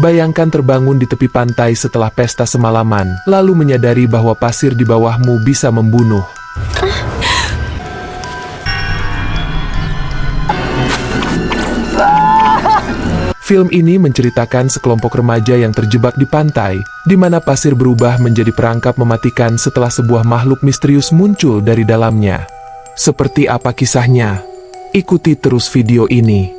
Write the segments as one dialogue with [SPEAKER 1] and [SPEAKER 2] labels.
[SPEAKER 1] Bayangkan terbangun di tepi pantai setelah pesta semalaman, lalu menyadari bahwa pasir di bawahmu bisa membunuh. Film ini menceritakan sekelompok remaja yang terjebak di pantai, di mana pasir berubah menjadi perangkap mematikan setelah sebuah makhluk misterius muncul dari dalamnya. Seperti apa kisahnya? Ikuti terus video ini.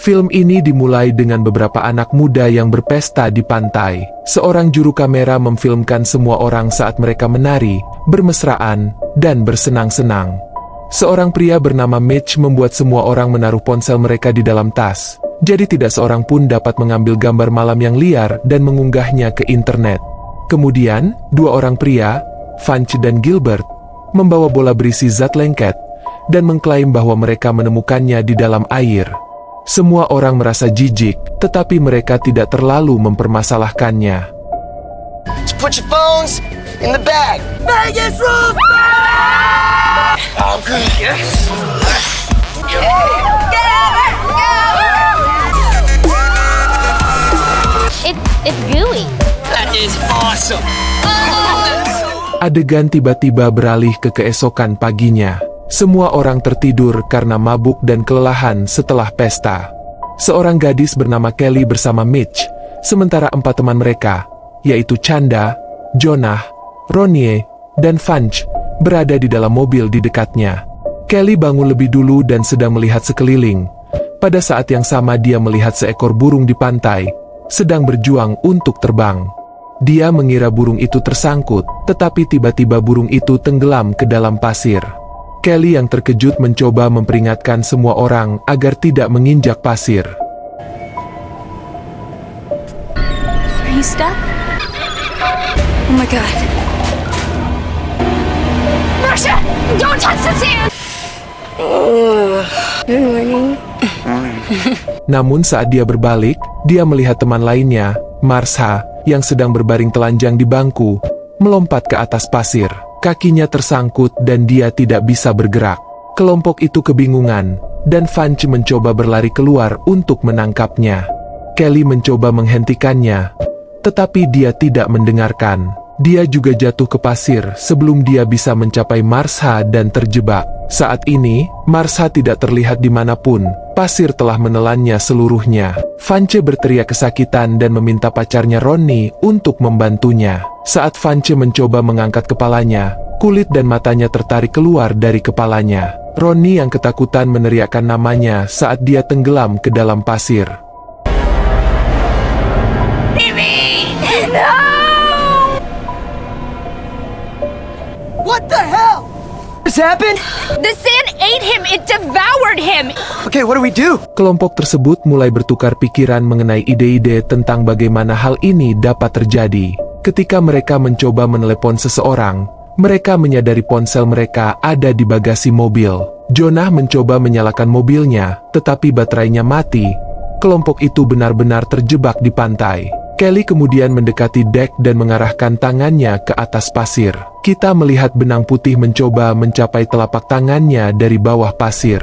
[SPEAKER 1] Film ini dimulai dengan beberapa anak muda yang berpesta di pantai. Seorang juru kamera memfilmkan semua orang saat mereka menari, bermesraan, dan bersenang-senang. Seorang pria bernama Mitch membuat semua orang menaruh ponsel mereka di dalam tas. Jadi tidak seorang pun dapat mengambil gambar malam yang liar dan mengunggahnya ke internet. Kemudian, dua orang pria, Funch dan Gilbert, membawa bola berisi zat lengket, dan mengklaim bahwa mereka menemukannya di dalam air. Semua orang merasa jijik, tetapi mereka tidak terlalu mempermasalahkannya.
[SPEAKER 2] Put your phones in the bag. Vegas rules! Oh, good. Yes.
[SPEAKER 3] Get over! It's gooey.
[SPEAKER 2] That is awesome.
[SPEAKER 1] Adegan tiba-tiba beralih ke keesokan paginya. Semua orang tertidur karena mabuk dan kelelahan setelah pesta. Seorang gadis bernama Kelly bersama Mitch, sementara 4 teman mereka, yaitu Chanda, Jonah, Ronnie, dan Funch, berada di dalam mobil di dekatnya. Kelly bangun lebih dulu dan sedang melihat sekeliling. Pada saat yang sama dia melihat seekor burung di pantai, sedang berjuang untuk terbang. Dia mengira burung itu tersangkut, tetapi tiba-tiba burung itu tenggelam ke dalam pasir. Kelly yang terkejut mencoba memperingatkan semua orang agar tidak menginjak pasir.
[SPEAKER 4] Are you stuck? Oh my god.
[SPEAKER 3] Marsha, don't touch the sand!
[SPEAKER 4] Good morning.
[SPEAKER 1] Namun saat dia berbalik, dia melihat teman lainnya, Marsha, yang sedang berbaring telanjang di bangku, melompat ke atas pasir. Kakinya tersangkut dan dia tidak bisa bergerak. Kelompok itu kebingungan, dan Funch mencoba berlari keluar untuk menangkapnya. Kelly mencoba menghentikannya, tetapi dia tidak mendengarkan. Dia juga jatuh ke pasir sebelum dia bisa mencapai Marsha dan terjebak. Saat ini, Marsha tidak terlihat dimanapun. Pasir telah menelannya seluruhnya. Funch berteriak kesakitan dan meminta pacarnya Ronnie untuk membantunya. Saat Funch mencoba mengangkat kepalanya, kulit dan matanya tertarik keluar dari kepalanya. Ronnie yang ketakutan meneriakkan namanya saat dia tenggelam ke dalam pasir.
[SPEAKER 3] Timmy! No!
[SPEAKER 2] What the hell? This happened?
[SPEAKER 3] The sand ate him! It devoured him!
[SPEAKER 2] Okay, what do we do?
[SPEAKER 1] Kelompok tersebut mulai bertukar pikiran mengenai ide-ide tentang bagaimana hal ini dapat terjadi. Ketika mereka mencoba menelepon seseorang, mereka menyadari ponsel mereka ada di bagasi mobil. Jonah mencoba menyalakan mobilnya, tetapi baterainya mati. Kelompok itu benar-benar terjebak di pantai. Kelly kemudian mendekati dek dan mengarahkan tangannya ke atas pasir. Kita melihat benang putih mencoba mencapai telapak tangannya dari bawah pasir.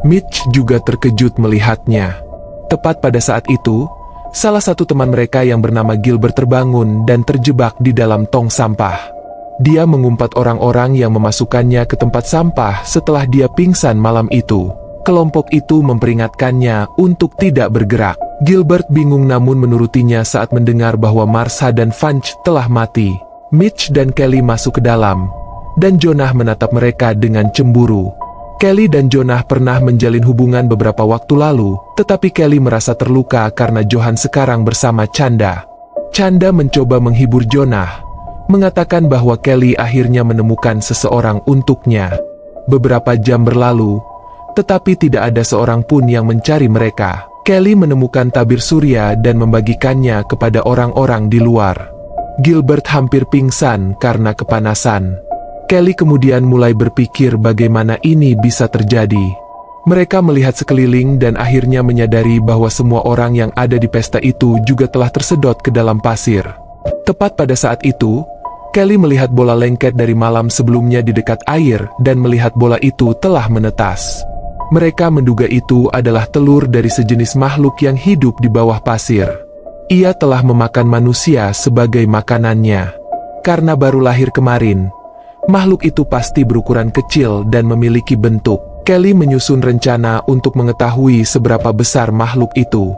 [SPEAKER 1] Mitch juga terkejut melihatnya. Tepat pada saat itu, salah satu teman mereka yang bernama Gilbert terbangun dan terjebak di dalam tong sampah. Dia mengumpat orang-orang yang memasukkannya ke tempat sampah setelah dia pingsan malam itu. Kelompok itu memperingatkannya untuk tidak bergerak. Gilbert bingung namun menurutinya saat mendengar bahwa Marsha dan Funch telah mati. Mitch dan Kelly masuk ke dalam, dan Jonah menatap mereka dengan cemburu. Kelly dan Jonah pernah menjalin hubungan beberapa waktu lalu, tetapi Kelly merasa terluka karena Johan sekarang bersama Chanda. Chanda mencoba menghibur Jonah, mengatakan bahwa Kelly akhirnya menemukan seseorang untuknya. Beberapa jam berlalu, tetapi tidak ada seorang pun yang mencari mereka. Kelly menemukan tabir surya dan membagikannya kepada orang-orang di luar. Gilbert hampir pingsan karena kepanasan. Kelly kemudian mulai berpikir bagaimana ini bisa terjadi. Mereka melihat sekeliling dan akhirnya menyadari bahwa semua orang yang ada di pesta itu juga telah tersedot ke dalam pasir. Tepat pada saat itu, Kelly melihat bola lengket dari malam sebelumnya di dekat air dan melihat bola itu telah menetas. Mereka menduga itu adalah telur dari sejenis makhluk yang hidup di bawah pasir. Ia telah memakan manusia sebagai makanannya. Karena baru lahir kemarin, makhluk itu pasti berukuran kecil dan memiliki bentuk. Kelly menyusun rencana untuk mengetahui seberapa besar makhluk itu.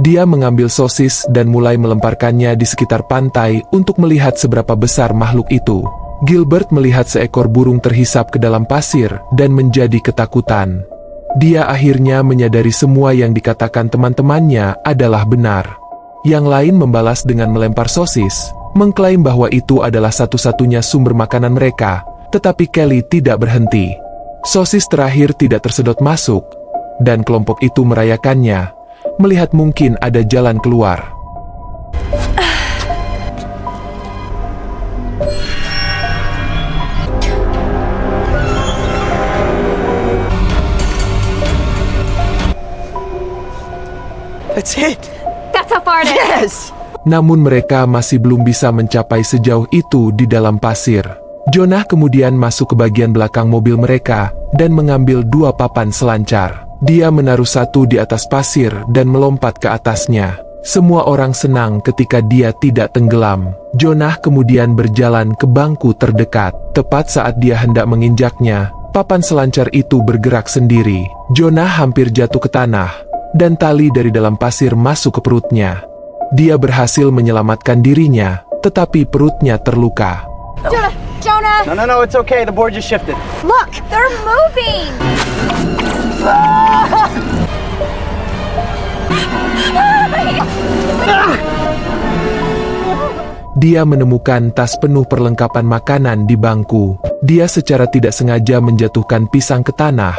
[SPEAKER 1] Dia mengambil sosis dan mulai melemparkannya di sekitar pantai untuk melihat seberapa besar makhluk itu. Gilbert melihat seekor burung terhisap ke dalam pasir dan menjadi ketakutan. Dia akhirnya menyadari semua yang dikatakan teman-temannya adalah benar. Yang lain membalas dengan melempar sosis, mengklaim bahwa itu adalah satu-satunya sumber makanan mereka, tetapi Kelly tidak berhenti. Sosis terakhir tidak tersedot masuk, dan kelompok itu merayakannya, melihat mungkin ada jalan keluar.
[SPEAKER 2] That's it.
[SPEAKER 3] That's how far it is.
[SPEAKER 2] Yes.
[SPEAKER 1] Namun mereka masih belum bisa mencapai sejauh itu di dalam pasir. Jonah kemudian masuk ke bagian belakang mobil mereka dan mengambil 2 papan selancar. Dia menaruh satu di atas pasir dan melompat ke atasnya. Semua orang senang ketika dia tidak tenggelam. Jonah kemudian berjalan ke bangku terdekat. Tepat saat dia hendak menginjaknya, papan selancar itu bergerak sendiri. Jonah hampir jatuh ke tanah, dan tali dari dalam pasir masuk ke perutnya. Dia berhasil menyelamatkan dirinya, tetapi perutnya terluka.
[SPEAKER 3] Jonah!
[SPEAKER 2] No, it's okay. The board just shifted.
[SPEAKER 3] Look! They're moving!
[SPEAKER 1] Dia menemukan tas penuh perlengkapan makanan di bangku. Dia secara tidak sengaja menjatuhkan pisang ke tanah,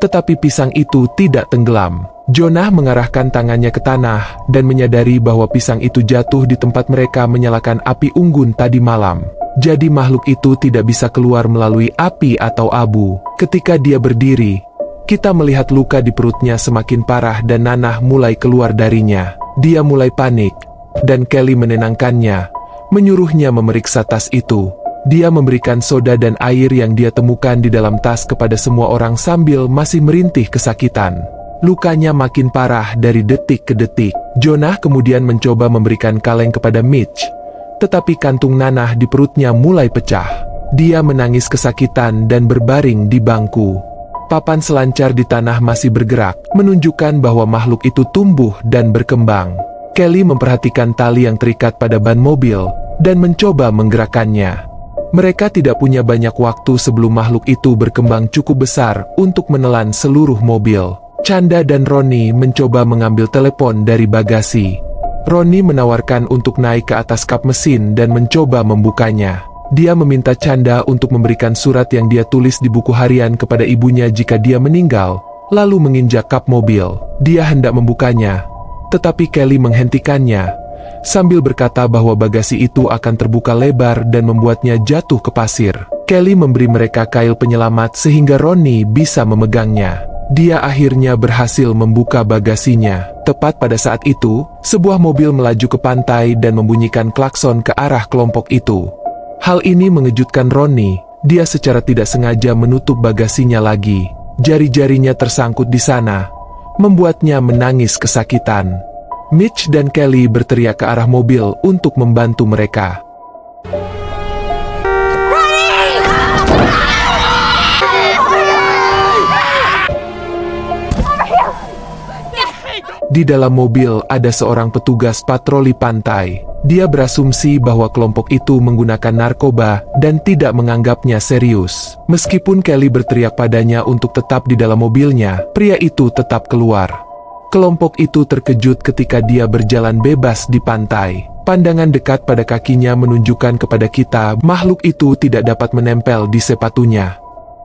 [SPEAKER 1] tetapi pisang itu tidak tenggelam. Jonah mengarahkan tangannya ke tanah dan menyadari bahwa pisang itu jatuh di tempat mereka menyalakan api unggun tadi malam. Jadi makhluk itu tidak bisa keluar melalui api atau abu. Ketika dia berdiri, kita melihat luka di perutnya semakin parah dan nanah mulai keluar darinya. Dia mulai panik, dan Kelly menenangkannya, menyuruhnya memeriksa tas itu. Dia memberikan soda dan air yang dia temukan di dalam tas kepada semua orang sambil masih merintih kesakitan. Lukanya makin parah dari detik ke detik. Jonah kemudian mencoba memberikan kaleng kepada Mitch, tetapi kantung nanah di perutnya mulai pecah. Dia menangis kesakitan dan berbaring di bangku. Papan selancar di tanah masih bergerak, menunjukkan bahwa makhluk itu tumbuh dan berkembang. Kelly memperhatikan tali yang terikat pada ban mobil, dan mencoba menggerakkannya. Mereka tidak punya banyak waktu sebelum makhluk itu berkembang cukup besar untuk menelan seluruh mobil. Chanda dan Ronnie mencoba mengambil telepon dari bagasi. Ronnie menawarkan untuk naik ke atas kap mesin dan mencoba membukanya. Dia meminta Chanda untuk memberikan surat yang dia tulis di buku harian kepada ibunya jika dia meninggal, lalu menginjak kap mobil. Dia hendak membukanya, tetapi Kelly menghentikannya, sambil berkata bahwa bagasi itu akan terbuka lebar dan membuatnya jatuh ke pasir. Kelly memberi mereka kail penyelamat sehingga Ronnie bisa memegangnya. Dia akhirnya berhasil membuka bagasinya. Tepat pada saat itu, sebuah mobil melaju ke pantai dan membunyikan klakson ke arah kelompok itu. Hal ini mengejutkan Ronnie. Dia secara tidak sengaja menutup bagasinya lagi. Jari-jarinya tersangkut di sana, membuatnya menangis kesakitan. Mitch dan Kelly berteriak ke arah mobil untuk membantu mereka. Di dalam mobil ada seorang petugas patroli pantai. Dia berasumsi bahwa kelompok itu menggunakan narkoba dan tidak menganggapnya serius. Meskipun Kelly berteriak padanya untuk tetap di dalam mobilnya, pria itu tetap keluar. Kelompok itu terkejut ketika dia berjalan bebas di pantai. Pandangan dekat pada kakinya menunjukkan kepada kita makhluk itu tidak dapat menempel di sepatunya.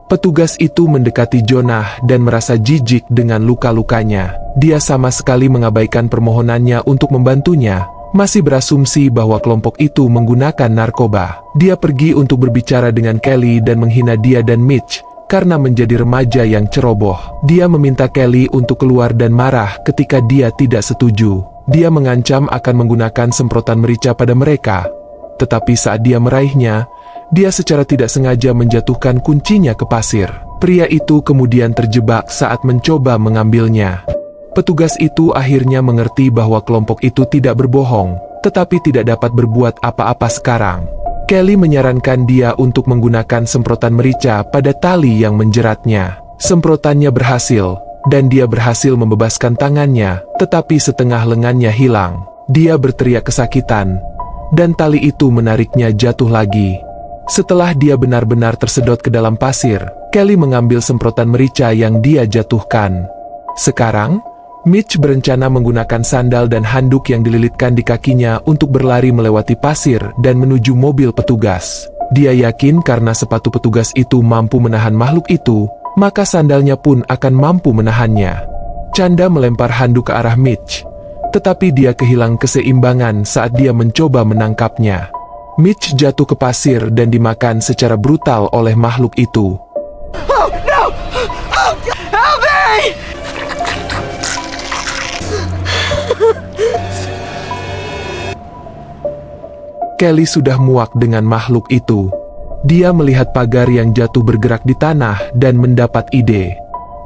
[SPEAKER 1] Petugas itu mendekati Jonah dan merasa jijik dengan luka-lukanya. Dia sama sekali mengabaikan permohonannya untuk membantunya, masih berasumsi bahwa kelompok itu menggunakan narkoba. Dia pergi untuk berbicara dengan Kelly dan menghina dia dan Mitch karena menjadi remaja yang ceroboh. Dia meminta Kelly untuk keluar dan marah ketika dia tidak setuju. Dia mengancam akan menggunakan semprotan merica pada mereka. Tetapi saat dia meraihnya, dia secara tidak sengaja menjatuhkan kuncinya ke pasir. Pria itu kemudian terjebak saat mencoba mengambilnya. Petugas itu akhirnya mengerti bahwa kelompok itu tidak berbohong, tetapi tidak dapat berbuat apa-apa sekarang. Kelly menyarankan dia untuk menggunakan semprotan merica pada tali yang menjeratnya. Semprotannya berhasil, dan dia berhasil membebaskan tangannya, tetapi setengah lengannya hilang. Dia berteriak kesakitan, dan tali itu menariknya jatuh lagi. Setelah dia benar-benar tersedot ke dalam pasir, Kelly mengambil semprotan merica yang dia jatuhkan. Sekarang, Mitch berencana menggunakan sandal dan handuk yang dililitkan di kakinya untuk berlari melewati pasir dan menuju mobil petugas. Dia yakin karena sepatu petugas itu mampu menahan makhluk itu, maka sandalnya pun akan mampu menahannya. Chanda melempar handuk ke arah Mitch, tetapi dia kehilangan keseimbangan saat dia mencoba menangkapnya. Mitch jatuh ke pasir dan dimakan secara brutal oleh makhluk itu.
[SPEAKER 2] Oh, no! Oh, help me!
[SPEAKER 1] Kelly sudah muak dengan makhluk itu. Dia melihat pagar yang jatuh bergerak di tanah dan mendapat ide.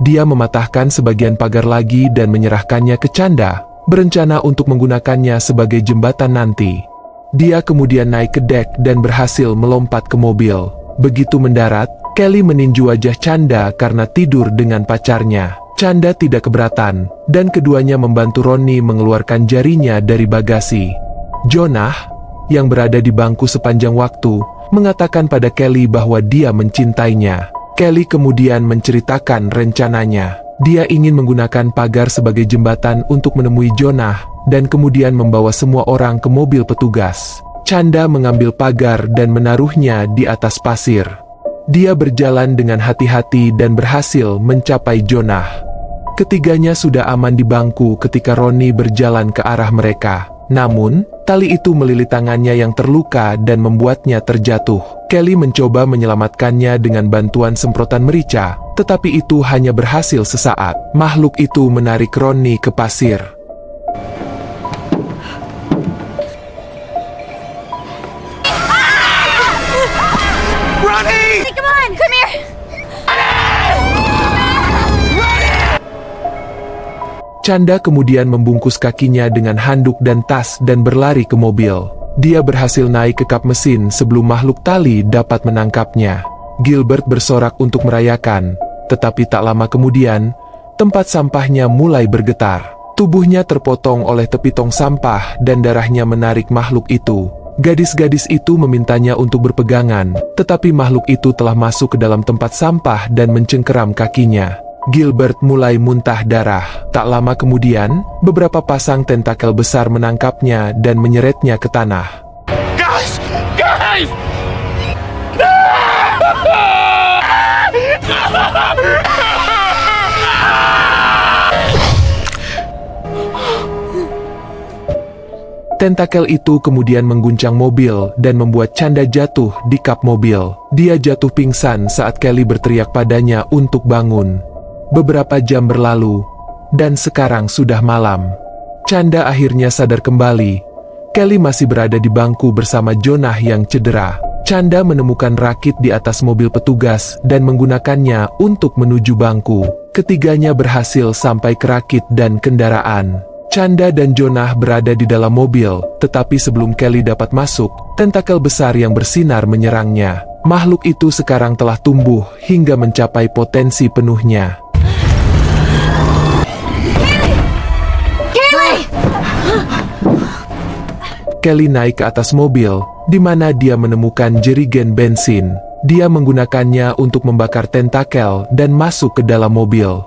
[SPEAKER 1] Dia mematahkan sebagian pagar lagi dan menyerahkannya ke Chanda, berencana untuk menggunakannya sebagai jembatan nanti. Dia kemudian naik ke dek dan berhasil melompat ke mobil. Begitu mendarat, Kelly meninju wajah Chanda karena tidur dengan pacarnya. Chanda tidak keberatan, dan keduanya membantu Ronnie mengeluarkan jarinya dari bagasi. Jonah, yang berada di bangku sepanjang waktu, mengatakan pada Kelly bahwa dia mencintainya. Kelly kemudian menceritakan rencananya. Dia ingin menggunakan pagar sebagai jembatan untuk menemui Jonah, dan kemudian membawa semua orang ke mobil petugas. Chanda mengambil pagar dan menaruhnya di atas pasir. Dia berjalan dengan hati-hati dan berhasil mencapai Jonah. Ketiganya sudah aman di bangku ketika Ronnie berjalan ke arah mereka. Namun, tali itu melilit tangannya yang terluka dan membuatnya terjatuh. Kelly mencoba menyelamatkannya dengan bantuan semprotan merica, tetapi itu hanya berhasil sesaat. Makhluk itu menarik Ronnie ke pasir.
[SPEAKER 2] Ronnie!
[SPEAKER 3] Come on, come here.
[SPEAKER 1] Chanda kemudian membungkus kakinya dengan handuk dan tas dan berlari ke mobil. Dia berhasil naik ke kap mesin sebelum makhluk tali dapat menangkapnya. Gilbert bersorak untuk merayakan, tetapi tak lama kemudian, tempat sampahnya mulai bergetar. Tubuhnya terpotong oleh tepi tong sampah dan darahnya menarik makhluk itu. Gadis-gadis itu memintanya untuk berpegangan, tetapi makhluk itu telah masuk ke dalam tempat sampah dan mencengkeram kakinya. Gilbert mulai muntah darah. Tak lama kemudian, beberapa pasang tentakel besar menangkapnya dan menyeretnya ke tanah.
[SPEAKER 2] Guys! Guys!
[SPEAKER 1] Tentakel itu kemudian mengguncang mobil dan membuat Chanda jatuh di kap mobil. Dia jatuh pingsan saat Kelly berteriak padanya untuk bangun. Beberapa jam berlalu, dan sekarang sudah malam. Chanda akhirnya sadar kembali. Kelly masih berada di bangku bersama Jonah yang cedera. Chanda menemukan rakit di atas mobil petugas dan menggunakannya untuk menuju bangku. Ketiganya berhasil sampai ke rakit dan kendaraan. Chanda dan Jonah berada di dalam mobil, tetapi sebelum Kelly dapat masuk, tentakel besar yang bersinar menyerangnya. Makhluk itu sekarang telah tumbuh hingga mencapai potensi penuhnya. Kelly naik ke atas mobil, di mana dia menemukan jerigen bensin. Dia menggunakannya untuk membakar tentakel dan masuk ke dalam mobil.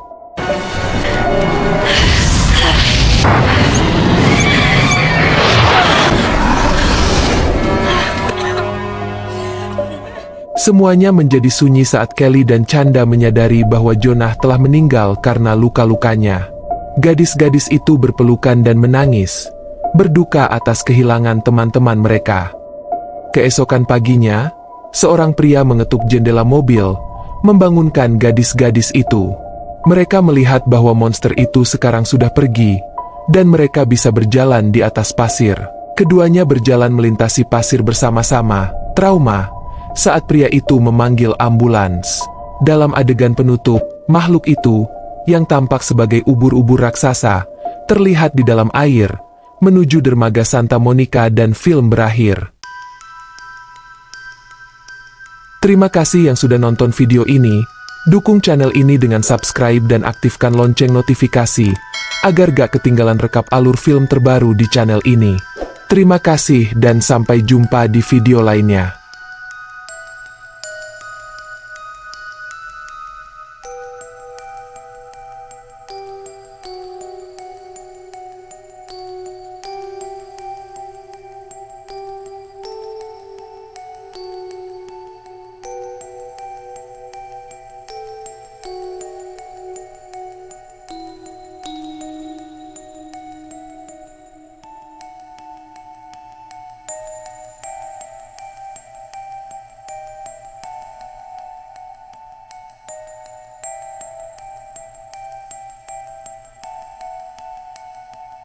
[SPEAKER 1] Semuanya menjadi sunyi saat Kelly dan Chanda menyadari bahwa Jonah telah meninggal karena luka-lukanya. Gadis-gadis itu berpelukan dan menangis, berduka atas kehilangan teman-teman mereka. Keesokan paginya, seorang pria mengetuk jendela mobil, membangunkan gadis-gadis itu. Mereka melihat bahwa monster itu sekarang sudah pergi, dan mereka bisa berjalan di atas pasir. Keduanya berjalan melintasi pasir bersama-sama, trauma, saat pria itu memanggil ambulans. Dalam adegan penutup, makhluk itu, yang tampak sebagai ubur-ubur raksasa, terlihat di dalam air, menuju dermaga Santa Monica dan film berakhir. Terima kasih yang sudah nonton video ini. Dukung channel ini dengan subscribe dan aktifkan lonceng notifikasi, agar gak ketinggalan rekap alur film terbaru di channel ini. Terima kasih dan sampai jumpa di video lainnya.